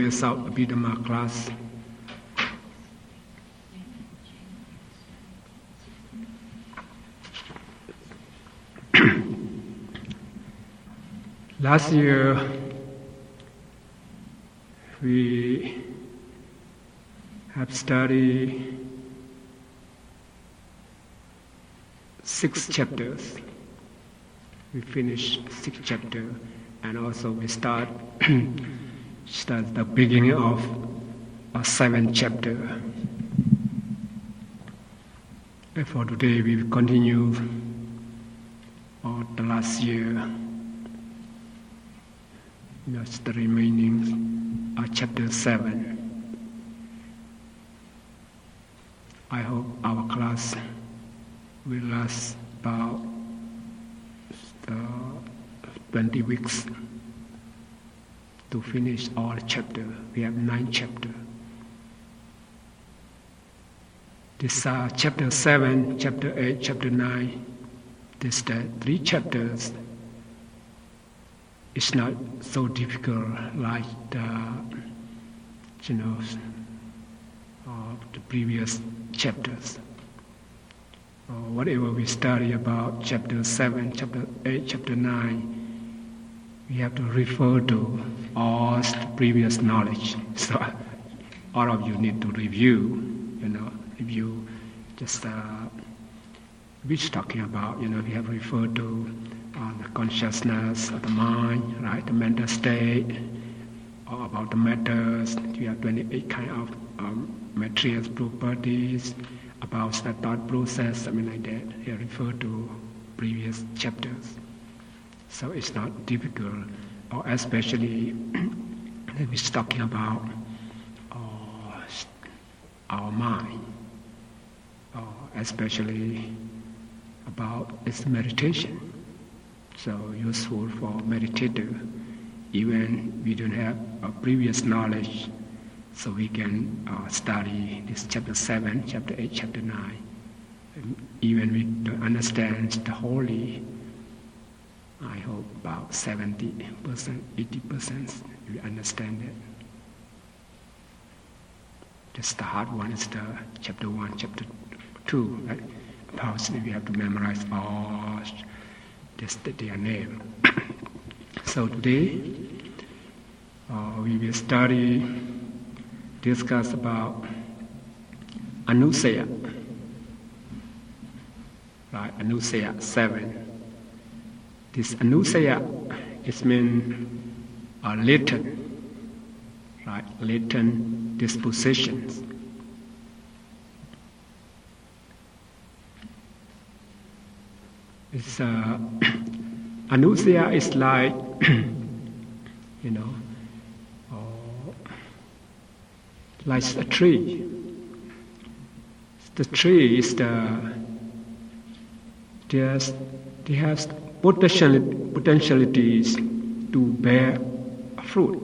days of Abhidhamma class. Last year, we have studied 6 chapters. We finished 6 chapters, and also we start the beginning of a 7th chapter. And for today, we will continue on the last year. That's the remaining chapter 7. I hope our class will last about 20 weeks to finish all the chapters. We have 9 chapters. This chapter 7, chapter 8, chapter 9, these 3 chapters. It's not so difficult like the previous chapters. Whatever we study about chapter 7, chapter 8, chapter 9, we have to refer to all the previous knowledge. So all of you need to review, review just which talking about, we have referred to the consciousness of the mind, right? The mental state, or about the matters. We have 28 kind of material properties, about the thought process, something like that. They refer to previous chapters. So it's not difficult, or especially when we're talking about our mind, or especially about its meditation. So useful for meditator, even we don't have a previous knowledge, so we can study this chapter 7, chapter 8, chapter 9. And even we don't understand the wholly, I hope about 70%, 80% we understand it. Just the hard one is the chapter 1, chapter 2, right? Possibly we have to memorize all just their name. So today we will discuss about Anusaya, right? Anusaya 7. This Anusaya is mean latent, right? Latent dispositions. It's Anusaya is like like a tree. The tree is it has potentialities to bear fruit.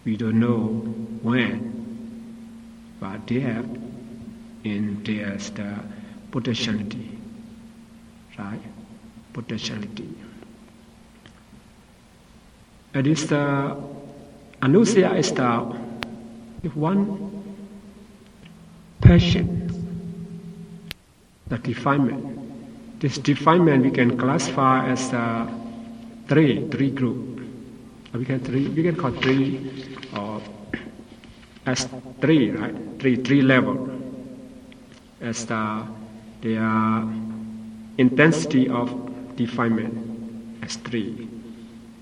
We don't know when, but they have in there's the potentiality. Right? Potentiality. And this Anusaya is the one passion, the defilement. This defilement we can classify as three group. We can call 3 as 3, right? Three level. As their intensity of defilement as 3.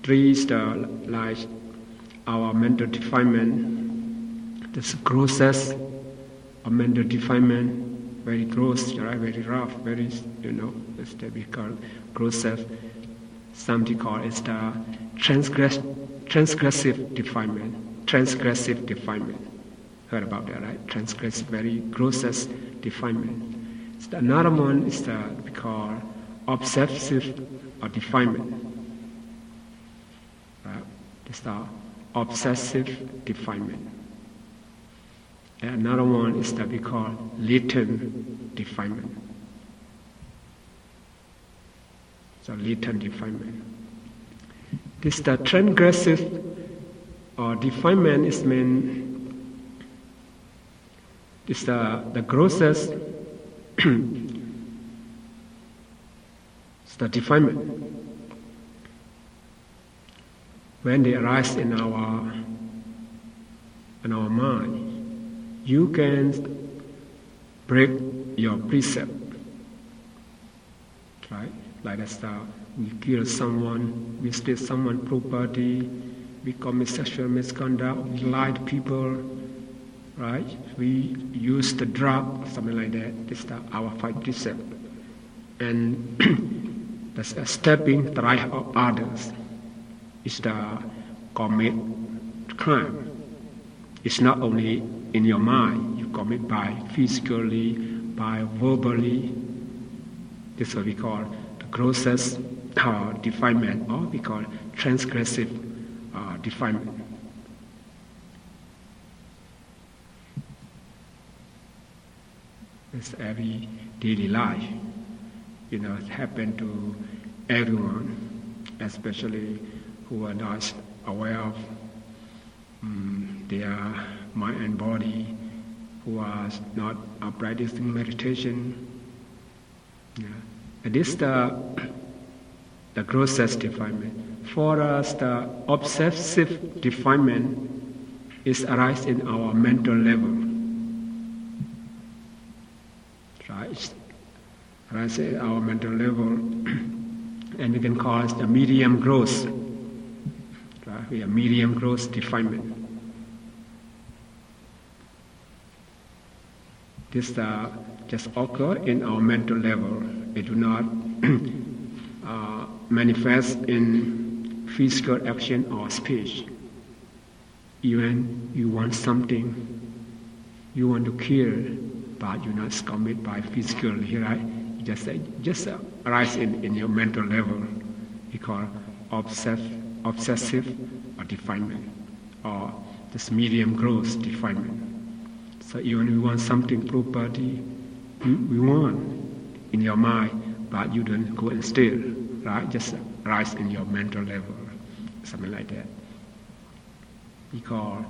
3 is like our mental defilement, the grossest of mental defilement, very gross, right? Very rough, very, it's that we call grossest. Something called is the transgressive defilement. Transgressive defilement. Heard about that, right? Transgressive, very grossest defilement. So another one is we call obsessive or defilement. Right? It's the obsessive defilement. And another one is that we call latent defilement. So latent defilement. This the transgressive Defilement is the grossest it's the defilement when they arise in our mind. You can break your precept, right? Like that's we kill someone, we steal someone's property, we commit sexual misconduct, we lie to people, right? We use the drug, something like that. This is our five precept. And that's stepping the right of others is the commit crime. It's not only in your mind, you commit by physically, by verbally. This is what we call the grossest defilement, or we call transgressive defilement. It's every daily life. It happens to everyone, especially who are not aware of their mind and body, who are not practicing meditation. Yeah. And this is the grossest defilement. For us, the obsessive defilement is arise in our mental level. Right? Arise at our mental level, and we can call it the medium gross. Right? We have medium gross definement. This just occur in our mental level. It do not manifest in physical action or speech. Even you want something, you want to kill, but you not commit by physically, right? Just arise in your mental level. We call obsessive or defilement, or this medium gross definement. So even you want something, property, you want in your mind, but you don't go and steal, right? Just rise in your mental level, something like that. We call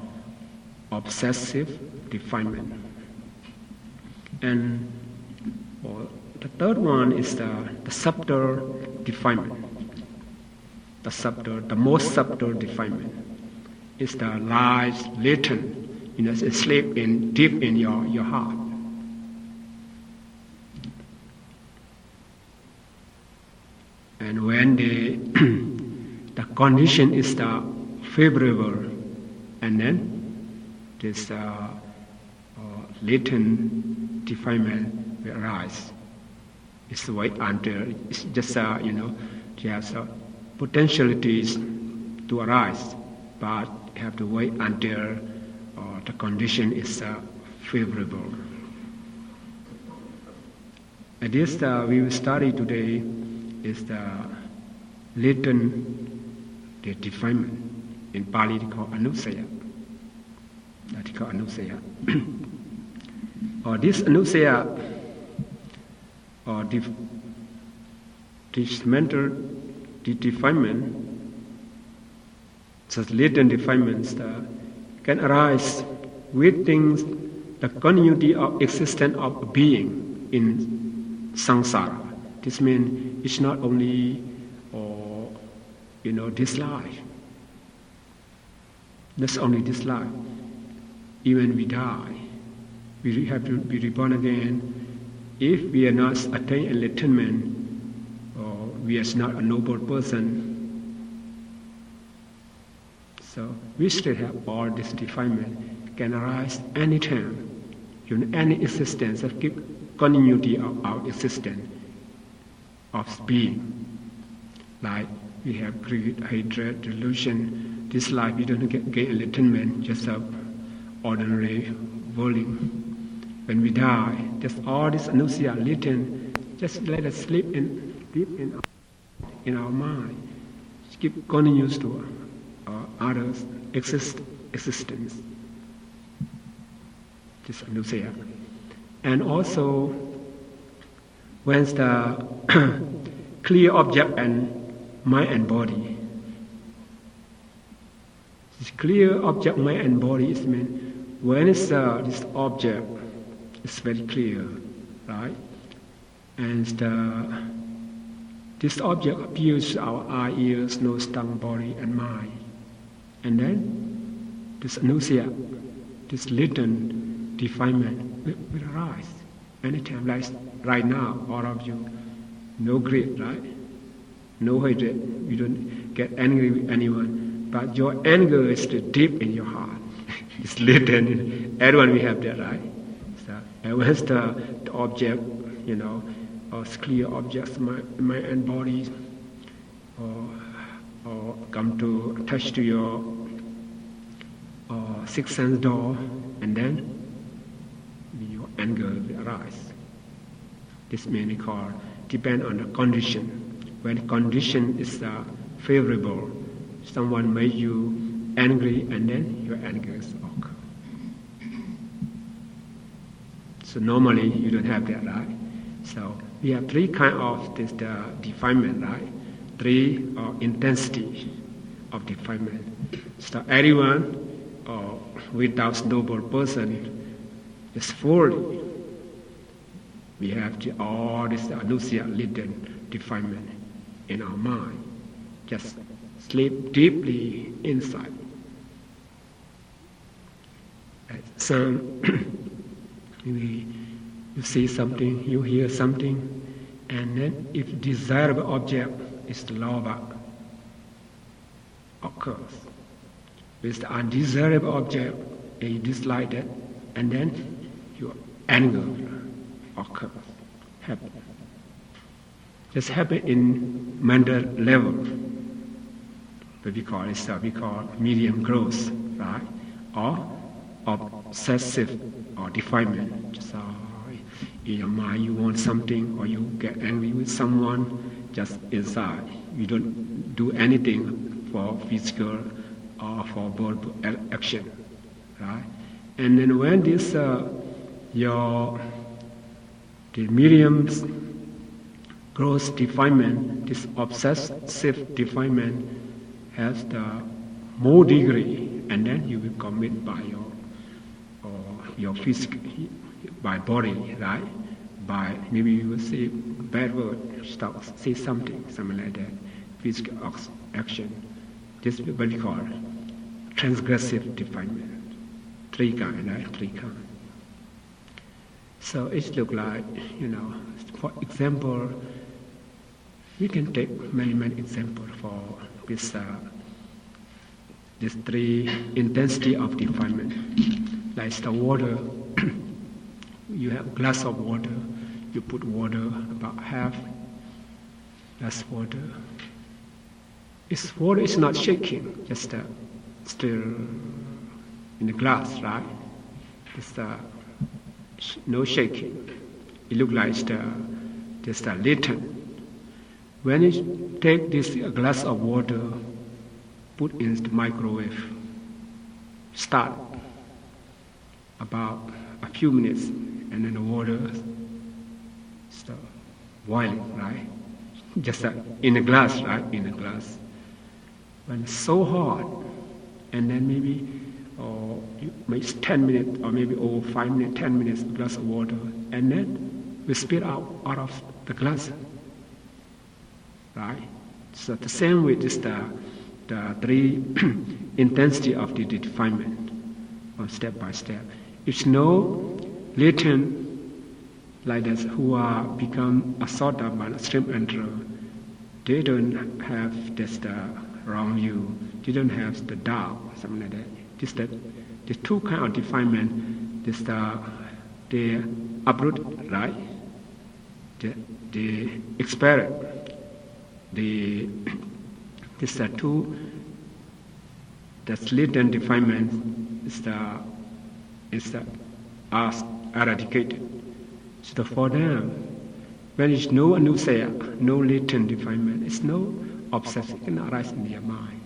obsessive definement. And the third one is the subtle defilement. The most subtle defilement is the lies latent, it's sleep in deep in your heart. And when the condition is the favorable, and then this latent defilement will arise. It's wait until it's just there's potentialities to arise, but you have to wait until the condition is favorable. And this we will study today is the latent defilement. In Pali they call anusaya. That is called anusaya. Or this anusaya, or this mental defilement, such latent defilements can arise with things, the continuity of existence of being in samsara. This means it's not only this life. That's only this life. Even we die, we have to be reborn again. If we are not attained enlightenment, or we are not a noble person, so we still have all this defilement can arise anytime, any existence of continuity of our existence of being. Like we have greed, hatred, delusion. This life we don't get enlightenment, just a ordinary worldling. When we die, just all this anusaya latent, just let us sleep deep in our mind. Just keep continuous to others' existence. This anusaya. And also, when the clear object and mind and body, This clear object, mind and body is mean when it's this object is very clear, right? And this object appears to our eye, ears, nose, tongue, body, and mind. And then this anusia, this latent defilement will arise anytime. Like right now, all of you, no greed, right? No hatred. You don't get angry with anyone, but your anger is deep in your heart. It's latent. Everyone will have that, right? So, and once the object, or clear objects, mind and body, or come to touch to your sixth sense door, and then your anger will arise. This may be called depend on the condition. When condition is favorable, someone made you angry, and then your anger is occur. So normally you don't have that, right? So we have three kinds of this defilement, right? Three intensity of defilement. So everyone without noble person is fully. We have all this anusia latent defilement in our mind. Just sleep deeply inside. Some you see something, you hear something, and then if desirable object is the lava occurs. With the undesirable object, you dislike it, and then your anger occurs. Happen. This happens in mental level. But we call medium growth, right? Or obsessive or defilement. So in your mind you want something, or you get angry with someone just inside. You don't do anything for physical or for verbal action, right? And then when this the medium's gross defilement, this obsessive defilement has the more degree, and then you will commit by your physical, by body, right? By maybe you will say bad word, say something like that, physical action. This is what we call transgressive defilement. Three kinds, right? Three kinds. So it looks like, for example, we can take many examples for this three intensity of defilement. Like the water, you have a glass of water, you put water about half, that's water. Water is not shaking, just still in the glass, right? It's no shaking. It looks like just latent. When you take this glass of water, put in the microwave, start about a few minutes, and then the water start boiling, right? Just in a glass, right? In a glass. When it's so hot, and then maybe you make 10 minutes, or maybe over 5 minutes, 10 minutes, a glass of water, and then we spit out of the glass. Right? So the same with this the three intensity of the defilement, or step by step. It's no latent like this who are become a sort of an extreme enterer. They don't have this wrong view. They don't have the doubt, something like that. The two kind of defilement. This they uproot, right? They experience. This two. That's latent defilement is eradicated. So for them, when there's no anusia, no latent defilement, it's no obsession cannot arise in their mind,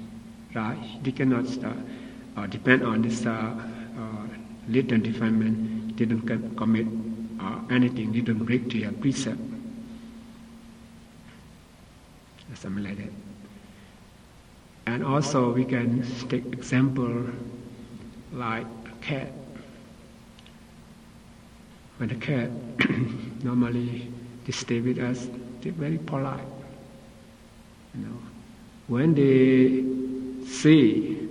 right? They cannot depend on this latent defilement. They don't commit anything. They don't break their precept. Something like that. And also we can take example like a cat. When a cat normally they stay with us, they're very polite. When they see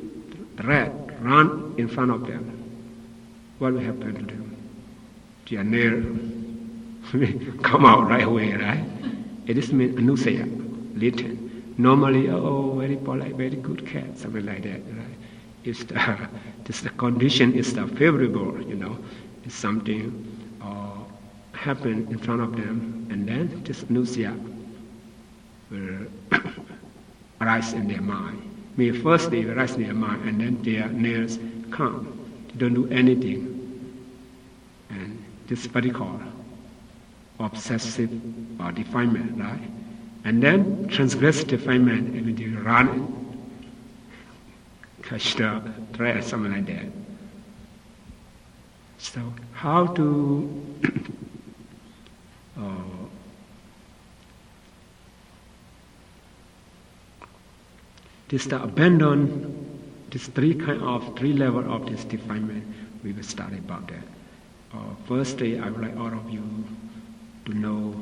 the rat run in front of them, what will happen to them? Their nail come out right away, right? It is mean anusaya, latent. Normally, very polite, very good cat, something like that, right? If the condition is favorable, it's something happen in front of them, and then this anusaya will arise in their mind. First they arise in their mind, and then their nails come. They don't do anything. And this is what we call obsessive defilement, right? And then transgressive defilement, and they run, catch the thread, something like that. So how to abandon this three level of this defilement? We will study about that. Firstly, I would like all of you to know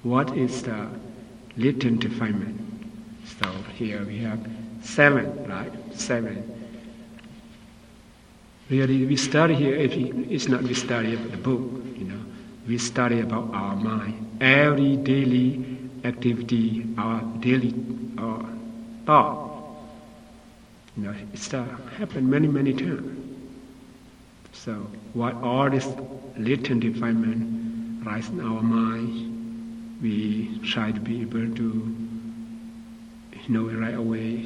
what is the latent defilement. So here we have 7, right? 7. Really, we study here. It's not we study about the book, We study about our mind. Every daily activity, our daily thought. It's happened many times. So what all this latent defilement rise in our mind, we try to be able to know it right away.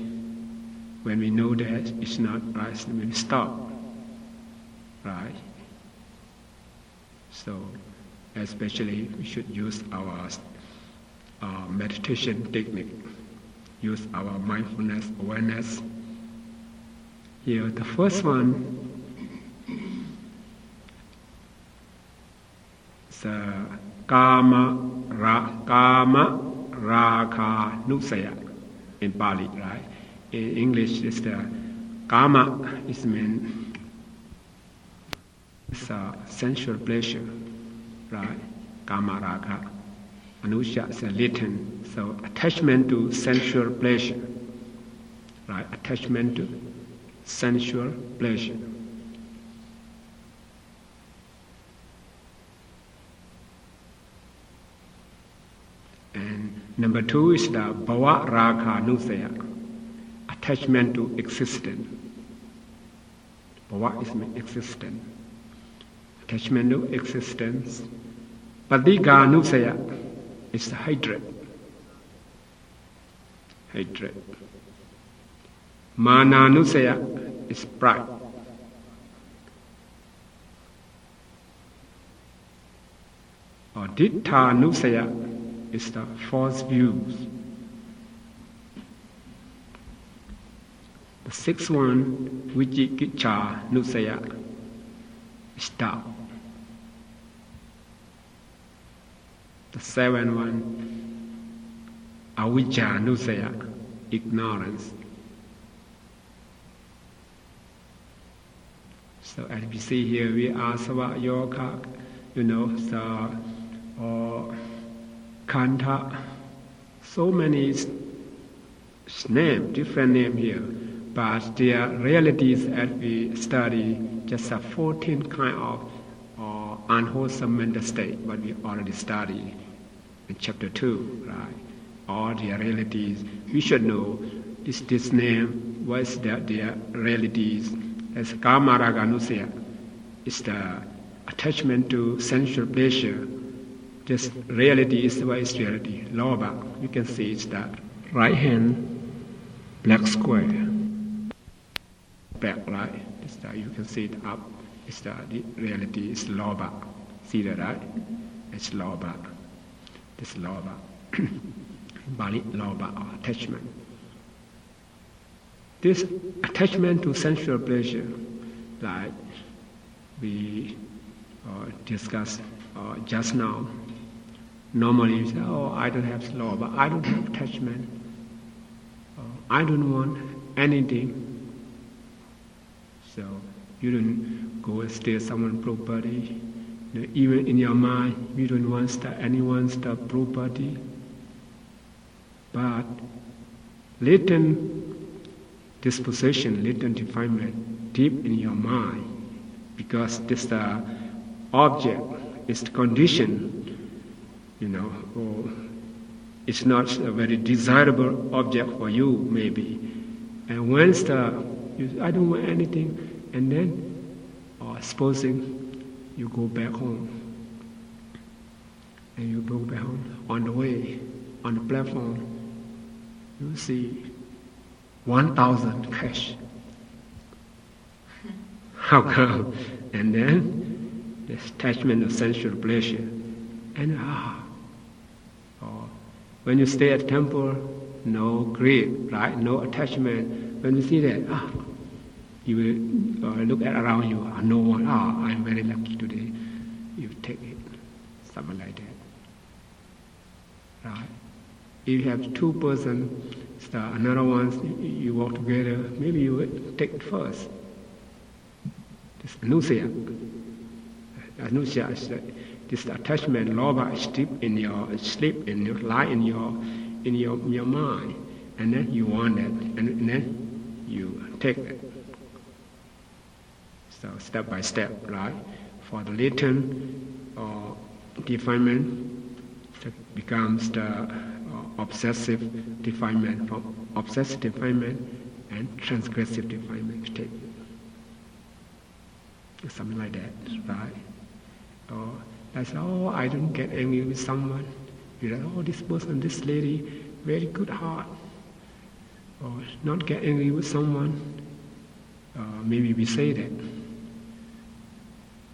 When we know that it's not right, we stop. Right? So especially we should use our meditation technique, use our mindfulness awareness. Here, the first one is Kama Raka Nusaya in Pali, right? In English, it's the Kama is mean it's a sensual pleasure, right? Kama Raka. Anusha is a latent, so attachment to sensual pleasure, right? Attachment to sensual pleasure. And number 2 is the Bhava Raka Nusaya, attachment to existence. Bhava is existence. Attachment to existence. Patika Nusaya is the hatred. Hatred. Mana Nusaya is pride. Or Dittha Nusaya is the false views. The 6th one, Vicikiccha Nusaya, is doubt. The 7th one, Avijja Nusaya, ignorance. So as we see here, we are Sava Yoga, Kanta, so many names, different names here, but their realities as we study just 14 kind of unwholesome mental state, what we already studied in chapter 2, right? All their realities, we should know this name, what is their realities. As Kama Raga Nusaya is the attachment to sensual pleasure. This reality is what is reality. Lobha, you can see it's the right hand black square. Back, right? You can see it up. It's the reality is Lobha. See that, right? It's Lobha. This Lobha. Bali Lobha, or attachment. This attachment to sensual pleasure, like we discussed just now, normally you say, I don't have lobha, I don't have attachment. I don't want anything. So you don't go and steal someone's property. Even in your mind, you don't want anyone's property. But latent disposition, latent defilement, deep in your mind, because this object is the condition, or it's not a very desirable object for you, maybe. And once I don't want anything, and then, supposing you go back home, and you go back home, on the way, on the platform, you see 1,000 cash. How come? And then this attachment of sensual pleasure. And when you stay at temple, no greed, right? No attachment. When you see that, you will look at around you. No one. I'm very lucky today. You take it, something like that, right? If you have two persons, another one, you walk together. Maybe you will take it first. This anusia. Anusia is this attachment, lobha is deep in your sleep, lie in your mind, and then you want it, and then you take it. So step by step, right? For the latent defilement, it becomes the obsessive defilement. From obsessive defilement and transgressive defilement, take something like that, right? Or I say, I don't get angry with someone. You're like, this person, this lady, very good heart. Or not get angry with someone. Maybe we say that.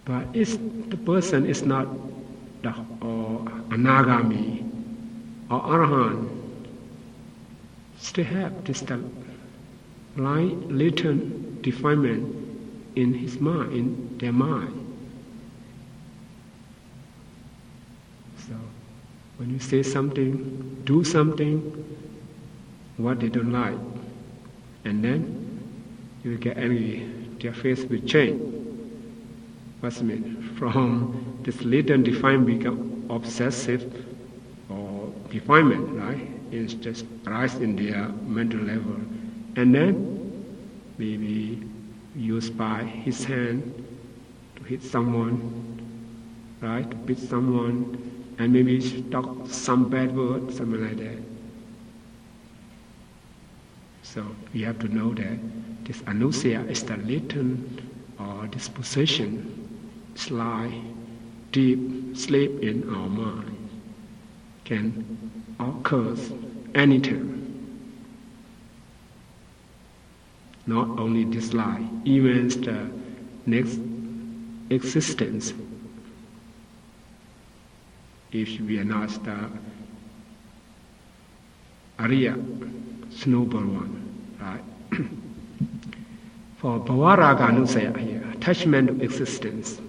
But the person is not the anagami or arahant. Still have this latent defilement in his mind, in their mind. So when you say something, do something, what they don't like, and then you will get angry, their face will change. What's it mean? From this latent definement become obsessive or defilement, right? It's just rise in their mental level. And then maybe used by his hand to hit someone, right? To beat someone, and maybe talk some bad word, something like that. So we have to know that this anusia is the latent disposition, lie deep, sleep in our mind, can occur anytime. Not only this life, even the next existence, if we are not the Arya, noble one, right? For Bhavaraga Anusaya here, attachment to existence.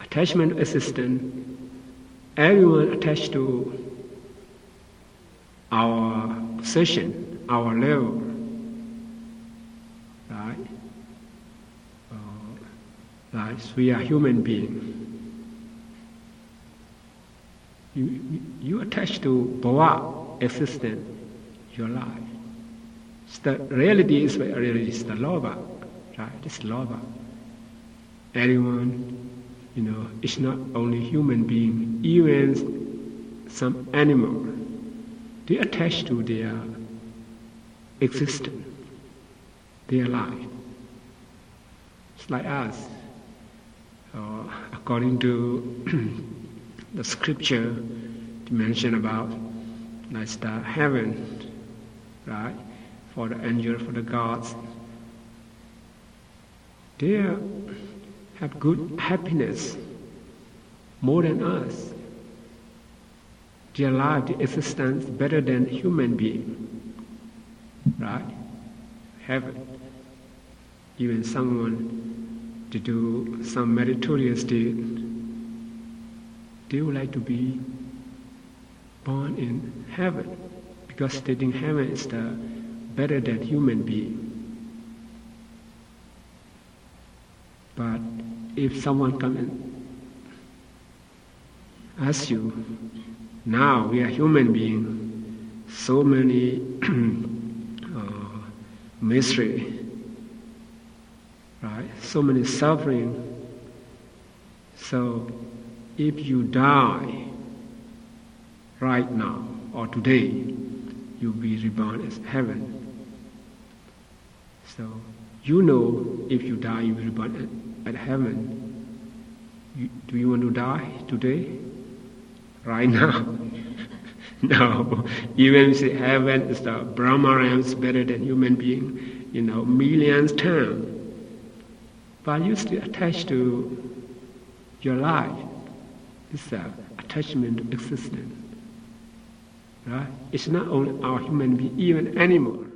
Attachment to existence, everyone attached to our position, our level, right? Like we are human beings. You attach to bhava, existence, your life. The reality is the lobha, right? It's lobha. Everyone, it's not only human being, even some animal, they attach to their existence, their life. It's like us. According to the scripture, to mention about that's the heaven, right? For the angels, for the gods, they have good happiness more than us. Their life, their existence better than human being, right? Heaven. Even someone to do some meritorious deed, they would like to be born in heaven, because stating heaven is the better than human being. But if someone comes and asks you, now we are human beings, so many misery, right? So many suffering. So if you die right now or today, you'll be reborn as heaven. So you know if you die, you'll be reborn at heaven. Do you want to die today? Right now? No. Even if heaven is the Brahma realm is better than human being, millions times. But you still attached to your life. It's an attachment to existence. Right? It's not only our human being, even animals.